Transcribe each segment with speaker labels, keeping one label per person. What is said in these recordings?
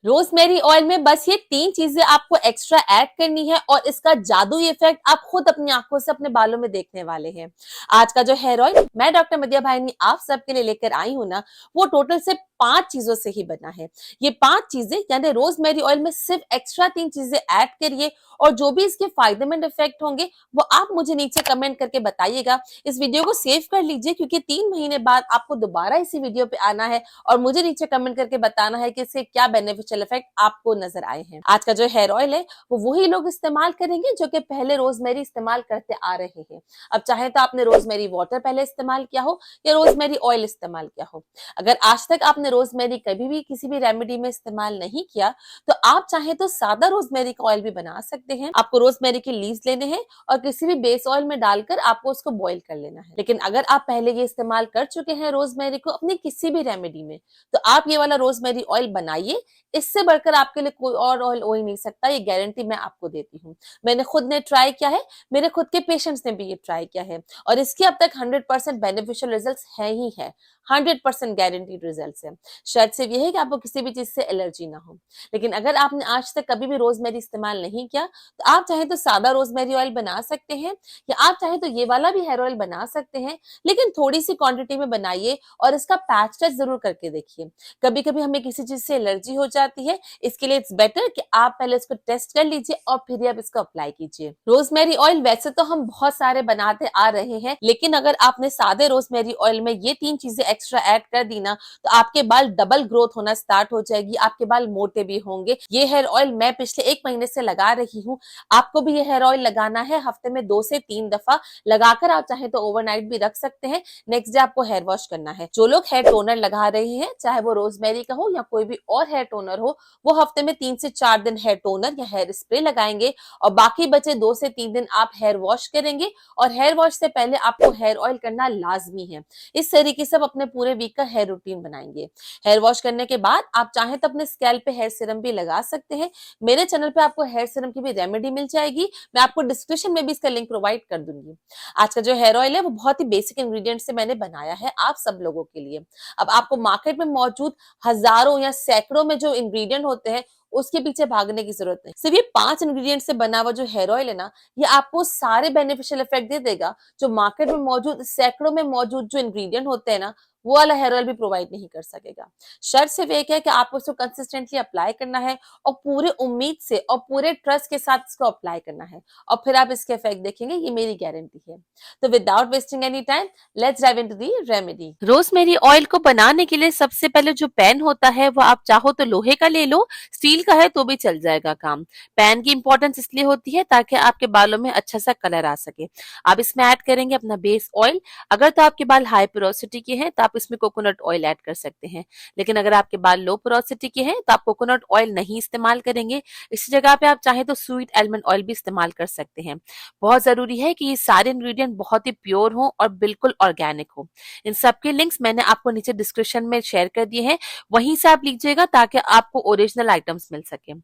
Speaker 1: Rosemary oil में बस ये 3 चीजें आपको एक्स्ट्रा ऐड करनी है और इसका जादुई इफेक्ट आप खुद अपनी आंखों से अपने बालों में देखने वाले हैं। आज का जो हेयर ऑयल मैं डॉक्टर मदिया भाईनी आप सबके लिए लेकर आई हूं ना, वो टोटल से 5 चीजों से ही बना है। ये 5 चीजें यानी रोजमेरी ऑयल में सिर्फ एक्स्ट्रा 3 चीजें ऐड करिए और जो भी इसके फायदेमंद इफेक्ट होंगे वो आप मुझे नीचे कमेंट करके बताइएगा। इस वीडियो को सेव कर लीजिए क्योंकि 3 महीने बाद आपको दोबारा इसी वीडियो पे आना है और मुझे नीचे कमेंट करके बताना है कि इससे क्या बेनिफिशियल इफेक्ट आपको नजर आए हैं। आज का जो हेयर ऑयल है वो वही लोग इस्तेमाल करेंगे जो कि पहले रोजमेरी इस्तेमाल करते आ रहे हैं। अब चाहे तो आपने रोजमेरी वाटर पहले इस्तेमाल किया हो या रोजमेरी ऑयल इस्तेमाल किया हो, अगर आज तक आपने रोजमेरी कभी भी किसी भी रेमेडी में इस्तेमाल नहीं किया तो आप चाहे तो सादा रोजमेरी का ऑयल भी बना सकते हैं। आपको रोजमेरी के लीव्स लेने हैं और किसी भी बेस ऑयल में डालकर आपको उसको बॉईल कर लेना है। लेकिन अगर आप पहले ये इस्तेमाल कर चुके हैं रोजमेरी को अपनी किसी भी रेमेडी में, तो आप ये वाला रोजमेरी ऑयल बनाइए। इससे बढ़कर आपके लिए कोई और ऑयल हो ही नहीं सकता, ये गारंटी मैं आपको देती हूँ। मैंने खुद ने ट्राई किया है, मेरे खुद के पेशेंट्स ने भी ये ट्राई किया है और इसके अब तक 100% बेनिफिशियल रिजल्ट्स है ही है। 100% गारंटीड रिजल्ट्स है। शर्त सिर्फ ये है कि आपको किसी भी चीज से एलर्जी ना हो। लेकिन अगर आपने आज तक कभी भी रोजमेरी इस्तेमाल नहीं किया तो आप चाहे तो सादा रोजमेरी ऑयल बना सकते हैं या आप चाहे तो ये वाला भी हेयर ऑयल बना सकते हैं, लेकिन थोड़ी सी क्वांटिटी में बनाइए और इसका पैच टेस्ट जरूर करके देखिए। कभी कभी हमें किसी चीज से एलर्जी हो जाती है, इसके लिए इट्स बेटर कि आप पहले इसको टेस्ट कर लीजिए और फिर आप इसको अप्लाई कीजिए। रोजमेरी ऑयल वैसे तो हम बहुत सारे बनाते आ रहे हैं, लेकिन अगर आपने सादे रोजमेरी ऑयल में ये 3 चीजें एक्स्ट्रा ऐड कर दी ना तो आपके बाल डबल ग्रोथ होना स्टार्ट हो जाएगी, आपके बाल मोटे भी होंगे। ये हेयर ऑयल मैं पिछले 1 महीने से लगा रही हूँ। आपको भी ये हेयर ऑयल लगाना है, हफ्ते में 2 से 3 दफा लगाकर आप चाहे तो ओवरनाइट भी रख सकते हैं। नेक्स्ट डे आपको हेयर वॉश करना है। जो लोग हेयर टोनर लगा रहे हैं, चाहे वो रोजमेरी का हो या कोई भी और हेयर टोनर हो, वो हफ्ते में 3 से 4 दिन हेयर टोनर या हेयर स्प्रे लगाएंगे और बाकी बचे 2 से 3 दिन आप हेयर वॉश करेंगे और हेयर वॉश से पहले आपको हेयर ऑयल करना लाजमी है। इस तरीके से आप अपने पूरे वीक का हेयर रूटीन बनाएंगे। हेयर वॉश करने के बाद आप चाहे तो अपने स्कैल्प पे हेयर सीरम भी लगा सकते हैं। मेरे चैनल पे आपको हेयर सीरम की भी रेमेडी मिल जाएगी, मैं आपको डिस्क्रिप्शन में भी इसका लिंक प्रोवाइड कर दूंगी। आज का जो हेयर ऑयल है वो बहुत ही बेसिक इंग्रेडिएंट से मैंने बनाया है आप सब लोगों के लिए। अब आपको मार्केट में मौजूद हजारों या सैकड़ों में जो इंग्रेडिएंट होते हैं उसके पीछे भागने की जरूरत नहीं। सिर्फ ये 5 इंग्रेडिएंट से बना हुआ जो हेयर ऑयल है ना, ये आपको सारे बेनिफिशियल इफेक्ट दे देगा जो मार्केट में मौजूद सैकड़ों में मौजूद जो इंग्रेडिएंट होते हैं ना, वो वाला हेयर ऑयल भी प्रोवाइड नहीं कर सकेगा। शर्त सिर्फ एक है कि आपको उसको कंसिस्टेंटली अप्लाई करना है और पूरे उम्मीद से और पूरे ट्रस्ट के साथ इसको अप्लाई करना है और फिर आप इसके इफेक्ट देखेंगे, ये मेरी गारंटी है। तो without wasting any time, let's dive into the remedy. Rosemary oil को बनाने के लिए सबसे पहले जो पैन होता है वो आप चाहो तो लोहे का ले लो, स्टील का है तो भी चल जाएगा काम। पैन की इंपॉर्टेंस इसलिए होती है ताकि आपके बालों में अच्छा सा कलर आ सके। आप इसमें ऐड करेंगे अपना बेस ऑयल। अगर तो आपके बाल हाई पोरोसिटी के हैं तो आप इसमें कोकोनट ऑयल ऐड कर सकते हैं, लेकिन अगर आपके बाल लो पोरोसिटी के हैं तो आप कोकोनट ऑयल नहीं इस्तेमाल करेंगे। इसी जगह पे आप चाहें तो स्वीट आलमंड ऑयल भी इस्तेमाल कर सकते हैं। बहुत जरूरी है कि ये सारे इंग्रेडिएंट बहुत ही प्योर हो और बिल्कुल ऑर्गेनिक हो। इन सबके लिंक्स मैंने आपको नीचे डिस्क्रिप्शन में शेयर कर दिए हैं, वहीं से आप लीजिएगा ताकि आपको ओरिजिनल आइटम्स मिल सके।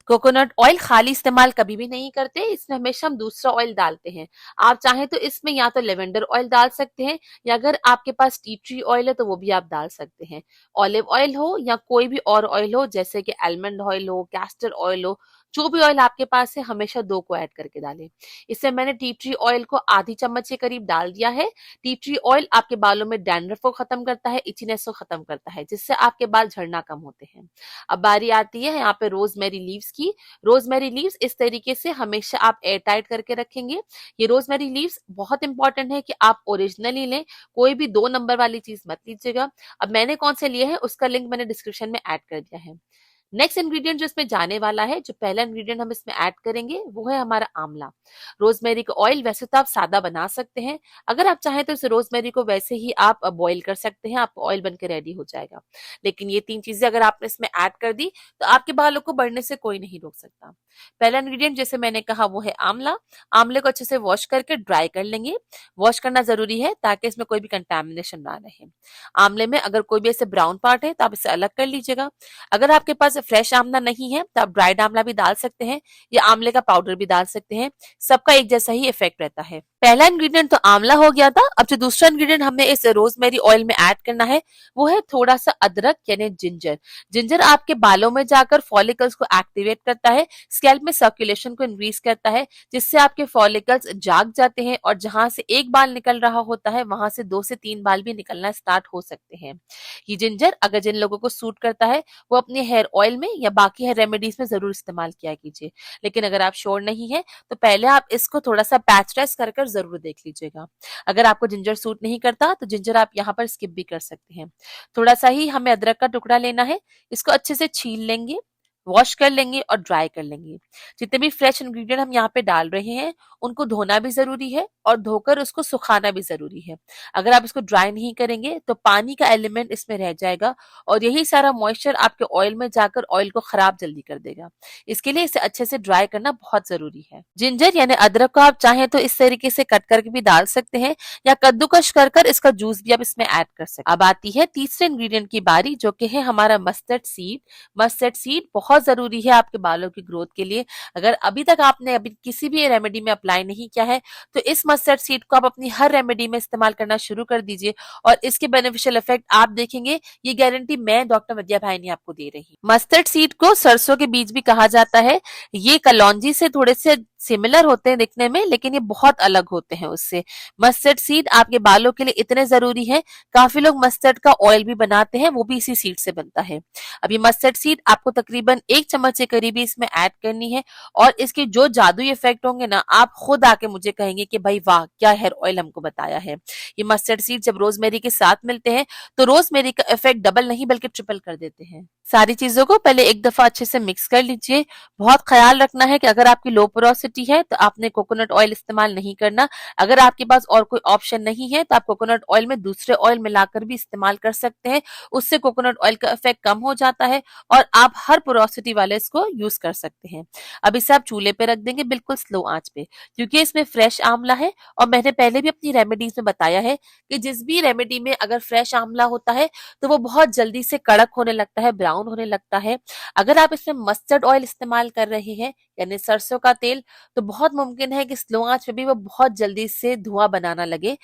Speaker 1: कोकोनट ऑयल खाली इस्तेमाल कभी भी नहीं करते, इसमें हमेशा हम दूसरा ऑयल डालते हैं। आप चाहें तो इसमें या तो लेवेंडर ऑयल डाल सकते हैं या अगर आपके पास टी ट्री ऑयल है तो वो भी आप डाल सकते हैं। ऑलिव ऑयल हो या कोई भी और ऑयल हो जैसे कि आलमंड ऑयल हो, कैस्टर ऑयल हो, जो भी ऑयल आपके पास है हमेशा 2 को ऐड करके डालें। इससे मैंने टी ट्री ऑयल को आधी चम्मच के करीब डाल दिया है। टी ट्री ऑयल आपके बालों में डैंड्रफ को खत्म करता है, इचीनेस को खत्म करता है, जिससे आपके बाल झड़ना कम होते हैं। अब बारी आती है यहाँ पे रोजमेरी लीव्स की। रोजमेरी लीव्स इस तरीके से हमेशा आप एयर टाइट करके रखेंगे। ये रोजमेरी लीव्स बहुत इंपॉर्टेंट है कि आप ओरिजिनली लें, कोई भी 2 नंबर वाली चीज मत लीजिएगा। अब मैंने कौन से लिए हैं उसका लिंक मैंने डिस्क्रिप्शन में ऐड कर दिया है। नेक्स्ट इंग्रेडिएंट जो इसमें जाने वाला है, जो पहला इंग्रेडिएंट हम इसमें ऐड करेंगे वो है हमारा आंवला। रोजमेरी का ऑयल वैसे तो आप सादा बना सकते हैं, अगर आप चाहें तो इस रोजमेरी को वैसे ही आप बॉईल कर सकते हैं, आपका ऑयल बनकर रेडी हो जाएगा। लेकिन ये 3 चीजें अगर आपने इसमें ऐड कर दी तो आपके बालों को बढ़ने से कोई नहीं रोक सकता। पहला इंग्रेडिएंट जैसे मैंने कहा वो है आंवला। आंवले को अच्छे से वॉश करके ड्राई कर लेंगे। वॉश करना जरूरी है ताकि इसमें कोई भी कंटेमिनेशन ना रहे। आंवले में अगर कोई भी ऐसे ब्राउन पार्ट है तो आप इसे अलग कर लीजिएगा। अगर आपके पास फ्रेश आंवला नहीं है तो आप ड्राइड आंवला भी डाल सकते हैं या आंवले का पाउडर भी डाल सकते हैं, सबका एक जैसा ही इफेक्ट रहता है। पहला इंग्रेडिएंट तो आंवला हो गया था। अब जो दूसरा इंग्रेडिएंट हमें इस रोजमेरी ऑयल में ऐड करना है वो है थोड़ा सा अदरक यानी जिंजर। जिंजर आपके बालों में जाकर फॉलिकल्स को एक्टिवेट करता है, स्कैल्प में सर्कुलेशन को इंक्रीज करता है, जिससे आपके फॉलिकल्स जाग जाते हैं और जहां से एक बाल निकल रहा होता है वहां से 2 से 3 बाल भी निकलना स्टार्ट हो सकते हैं। ये जिंजर अगर जिन लोगों को सूट करता है वो अपने हेयर ऑयल में या बाकी हेयर रेमेडीज में जरूर इस्तेमाल किया कीजिए। लेकिन अगर आप श्योर नहीं है तो पहले आप इसको थोड़ा सा पैच टेस्ट कर कर जरूर देख लीजिएगा। अगर आपको जिंजर सूट नहीं करता तो जिंजर आप यहाँ पर स्किप भी कर सकते हैं। थोड़ा सा ही हमें अदरक का टुकड़ा लेना है, इसको अच्छे से छील लेंगे, वॉश कर लेंगे और ड्राई कर लेंगे। जितने भी फ्रेश इंग्रेडिएंट हम यहाँ पे डाल रहे हैं उनको धोना भी जरूरी है और धोकर उसको सुखाना भी जरूरी है। अगर आप इसको ड्राई नहीं करेंगे तो पानी का एलिमेंट इसमें रह जाएगा और यही सारा मॉइस्चर आपके ऑयल में जाकर ऑयल को खराब जल्दी कर देगा। इसके लिए इसे अच्छे से ड्राई करना बहुत जरूरी है। जिंजर यानी अदरक को आप चाहें तो इस तरीके से कट करके भी डाल सकते हैं या कद्दूकश कर कर इसका जूस भी आप इसमें ऐड कर सकते हैं। अब आती है तीसरे इंग्रेडिएंट की बारी जो कि है हमारा मस्टर्ड सीड। मस्टर्ड सीड बहुत जरूरी है आपके बालों की ग्रोथ के लिए। अगर अभी तक आपने अभी किसी भी रेमेडी में अप्लाई नहीं किया है तो इस मस्टर्ड सीड को आप अपनी हर रेमेडी में इस्तेमाल करना शुरू कर दीजिए और इसके बेनिफिशियल इफेक्ट आप देखेंगे। ये गारंटी मैं डॉक्टर मदिया भाईनी आपको दे रही हूँ। मस्टर्ड सीड को सरसों के बीज भी कहा जाता है। ये कलौंजी से थोड़े से सिमिलर होते हैं दिखने में लेकिन ये बहुत अलग होते हैं उससे। मस्टर्ड सीड आपके बालों के लिए इतने जरूरी है, काफी लोग मस्टर्ड का ऑयल भी बनाते हैं, वो भी इसी सीड से बनता है। अब ये मस्टर्ड सीड आपको तकरीबन 1 चम्मच के करीब इसमें ऐड करनी है और इसके जो जादुई इफेक्ट होंगे ना आप खुद आके मुझे कहेंगे कि भाई वाह क्या हेयर ऑयल हमको बताया है। ये मस्टर्ड सीड जब रोजमेरी के साथ मिलते हैं तो रोजमेरी का इफेक्ट डबल नहीं बल्कि ट्रिपल कर देते हैं। सारी चीजों को पहले एक दफा अच्छे से मिक्स कर लीजिए। बहुत ख्याल रखना है कि अगर आपकी लो पोरोसिटी है तो आपने कोकोनट ऑयल इस्तेमाल नहीं करना। अगर आपके पास और कोई ऑप्शन नहीं है तो आप कोकोनट ऑयल में दूसरे ऑयल मिलाकर भी इस्तेमाल कर सकते हैं। उससे कोकोनट ऑयल का इफेक्ट कम हो जाता है और आप हर पोरोसिटी वाले इसको यूज कर सकते हैं। अब इसे आप चूल्हे पे रख देंगे बिल्कुल स्लो आंच पे, क्योंकि इसमें फ्रेश आंवला है और मैंने पहले भी अपनी रेमेडीज में बताया है कि जिस भी रेमेडी में अगर फ्रेश आंवला होता है तो वो बहुत जल्दी से कड़क होने लगता है, ब्राउन होने लगता है। अगर आप इसमें मस्टर्ड ऑयल इस्तेमाल कर रहे हैं यानी सरसों का तेल तो बहुत मुमकिन है कि स्लो आंच पे भी वो बहुत जल्दी से धुआं बनाना लगे।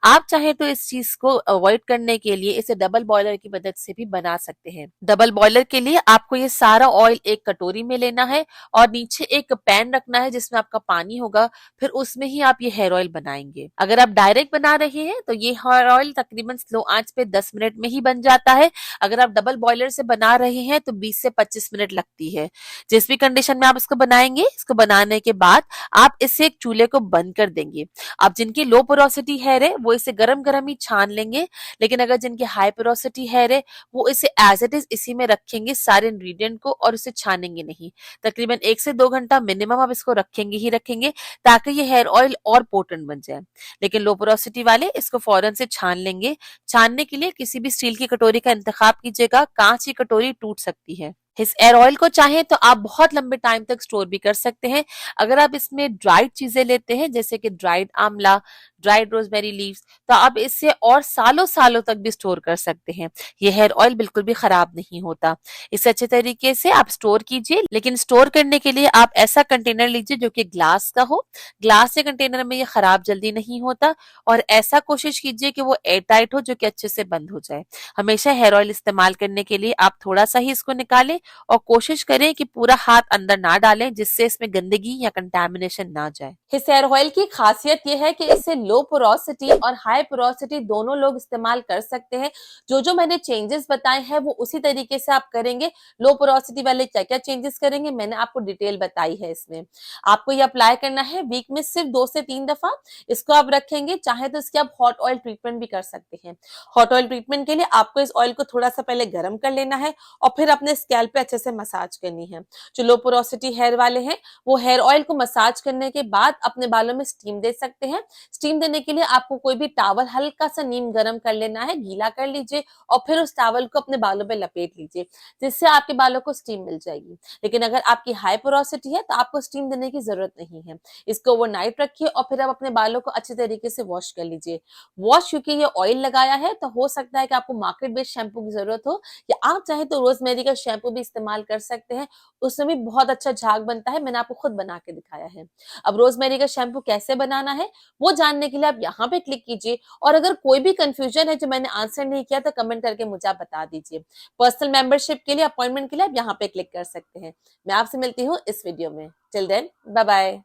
Speaker 1: आप चाहे तो इस चीज को अवॉइड करने के लिए इसे डबल बॉयलर की मदद से भी बना सकते हैं। डबल बॉयलर के लिए आपको ये सारा ऑयल एक कटोरी में लेना है और नीचे एक पैन रखना है जिसमें आपका पानी होगा, फिर उसमें ही आप ये हेयर ऑयल बनाएंगे। अगर आप डायरेक्ट बना रहे हैं तो ये हेयर ऑयल तकरीबन स्लो आंच पे 10 मिनट में ही बन जाता है। अगर आप डबल बॉयलर से बना रहे हैं तो 20 से 25 मिनट लगती है। जिस भी कंडीशन में आप इसको बनाएंगे, इसको बनाने के बाद आप इसे एक चूल्हे को बंद कर देंगे। अब जिनकी लो पोरोसिटी हेयर है वो इसे गरम गरम ही छान लेंगे, लेकिन अगर जिनकी हाई पोरोसिटी हेयर है वो इसे एज इट इज इसी में रखेंगे सारे इंग्रेडिएंट को और उसे छानेंगे नहीं। तकरीबन 1 से 2 घंटा मिनिमम आप इसको रखेंगे ही रखेंगे ताकि ये हेयर ऑयल और पोटेंट बन जाए। लेकिन लो पोरोसिटी वाले इसको फौरन से छान लेंगे। छानने के लिए किसी भी स्टील की कटोरी का इंतखाब कीजिएगा, कांच की कटोरी टूट सकती है। इस एयर ऑयल को चाहे तो आप बहुत लंबे टाइम तक स्टोर भी कर सकते हैं। अगर आप इसमें ड्राइड चीजें लेते हैं जैसे कि ड्राइड आंवला, ड्राइड रोजमेरी लीव्स, तो आप इससे और सालों सालों तक भी स्टोर कर सकते हैं। ये हेयर ऑयल बिल्कुल भी खराब नहीं होता। इसे अच्छे तरीके से आप स्टोर कीजिए, लेकिन स्टोर करने के लिए आप ऐसा कंटेनर लीजिए जो कि ग्लास का हो। ग्लास के कंटेनर में ये खराब जल्दी नहीं होता और ऐसा कोशिश कीजिए कि वो एयर टाइट हो जो कि अच्छे से बंद हो जाए। हमेशा हेयर ऑयल इस्तेमाल करने के लिए आप थोड़ा सा ही इसको निकालें और कोशिश करें कि पूरा हाथ अंदर ना डालें जिससे इसमें गंदगी या कंटामिनेशन ना जाए। इस हेयर ऑयल की खासियत यह है कि इसे लो पोरोसिटी और हाई पोरोसिटी दोनों लोग इस्तेमाल कर सकते हैं। जो मैंने चेंजेस बताए हैं वो उसी तरीके से आप करेंगे। लो पोरोसिटी वाले क्या क्या चेंजेस करेंगे मैंने आपको डिटेल बताई है। इसमें आपको ये अप्लाई करना है वीक में सिर्फ 2 से 3 दफा। इसको आप रखेंगे, चाहे तो इसके आप हॉट ऑयल ट्रीटमेंट भी कर सकते हैं। हॉट ऑयल ट्रीटमेंट के लिए आपको इस ऑयल को थोड़ा सा पहले गर्म कर लेना है और फिर अपने स्कैल्प पे अच्छे से मसाज करनी है। जो लो पोरोसिटी हेयर वाले हैं वो हेयर ऑयल को मसाज करने के बाद अपने बालों में स्टीम दे सकते हैं। स्टीम देने के लिए आपको कोई भी टॉवल हल्का सा नीम गर्म कर लेना है, गीला कर लीजिए और फिर उस टॉवल को अपने बालों पे लपेट लीजिए, जिससे आपके बालों को स्टीम मिल जाएगी। लेकिन अगर आपकी हाई पोरोसिटी है तो आपको स्टीम देने की जरूरत नहीं है। इसको ओवरनाइट रखिए और फिर आप अपने बालों को अच्छे तरीके से वॉश कर लीजिए। वॉश क्योंकि ये ऑयल लगाया है तो हो सकता है कि आपको मार्केट बेस्ड शैम्पू की जरूरत हो, या आप चाहे तो रोजमेरी का शैम्पू भी इस्तेमाल कर सकते हैं, उसमें भी बहुत अच्छा झाग बनता है। मैंने आपको खुद बना के दिखाया है। अब रोजमेरी का शैम्पू कैसे बनाना है वो जानने के लिए आप यहाँ पे क्लिक कीजिए, और अगर कोई भी कंफ्यूजन है जो मैंने आंसर नहीं किया तो कमेंट करके मुझे आप बता दीजिए। पर्सनल मेंबरशिप के लिए, अपॉइंटमेंट के लिए आप यहाँ पे क्लिक कर सकते हैं। मैं आपसे मिलती हूँ इस वीडियो में। Till then, bye bye.